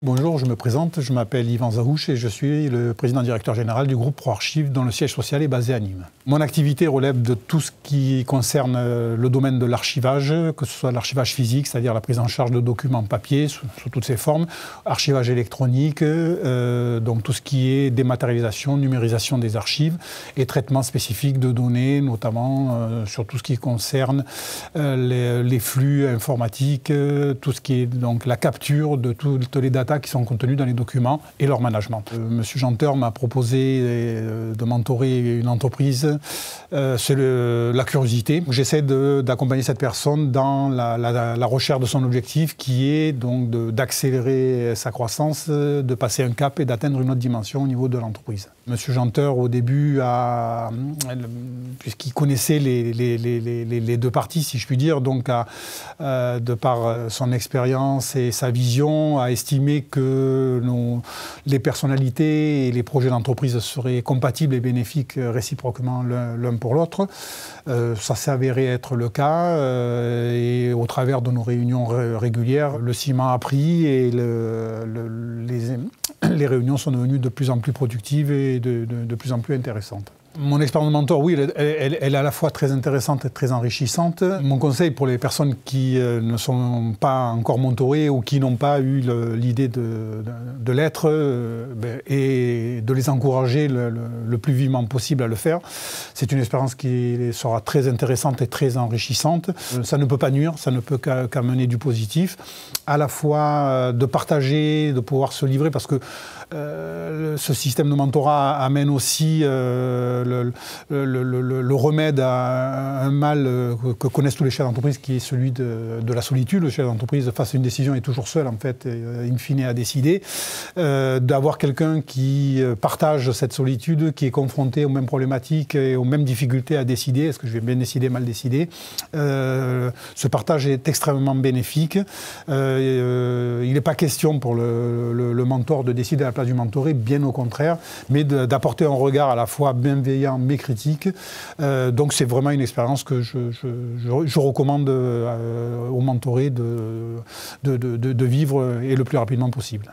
Bonjour, je me présente, je m'appelle Yvan Zaouche et je suis le président-directeur général du groupe ProArchives dont le siège social est basé à Nîmes. Mon activité relève de tout ce qui concerne le domaine de l'archivage, que ce soit l'archivage physique, c'est-à-dire la prise en charge de documents papier sous toutes ses formes, archivage électronique, donc tout ce qui est dématérialisation, numérisation des archives et traitement spécifique de données, notamment sur tout ce qui concerne les flux informatiques, tout ce qui est donc la capture de toutes les datas qui sont contenus dans les documents et leur management. Monsieur Janteur m'a proposé de mentorer une entreprise, c'est la curiosité. J'essaie d'accompagner cette personne dans la recherche de son objectif qui est donc d'accélérer sa croissance, de passer un cap et d'atteindre une autre dimension au niveau de l'entreprise. Monsieur Janteur, au début, puisqu'il connaissait les deux parties, si je puis dire, donc de par son expérience et sa vision, a estimé que les personnalités et les projets d'entreprise seraient compatibles et bénéfiques réciproquement l'un pour l'autre. Ça s'est avéré être le cas et au travers de nos réunions régulières, le ciment a pris et les réunions sont devenues de plus en plus productives et de plus en plus intéressantes. Mon expérience de mentor, oui, elle est à la fois très intéressante et très enrichissante. Mon conseil pour les personnes qui ne sont pas encore mentorées ou qui n'ont pas eu l'idée de l'être est de les encourager le plus vivement possible à le faire. C'est une expérience qui sera très intéressante et très enrichissante. Ça ne peut pas nuire, ça ne peut qu'amener du positif. À la fois de partager, de pouvoir se livrer, parce que ce système de mentorat amène aussi le remède à un mal que connaissent tous les chefs d'entreprise, qui est celui de la solitude. Le chef d'entreprise, face à une décision, est toujours seul, en fait, in fine, à décider. D'avoir quelqu'un qui partage cette solitude, qui est confronté aux mêmes problématiques et aux mêmes difficultés à décider, est-ce que je vais bien décider, mal décider, ce partage est extrêmement bénéfique. Il n'est pas question pour le mentor de décider à la place du mentoré, bien au contraire, mais d'apporter un regard à la fois bienveillant mais critique. Donc c'est vraiment une expérience que je recommande aux mentorés de vivre et le plus rapidement possible.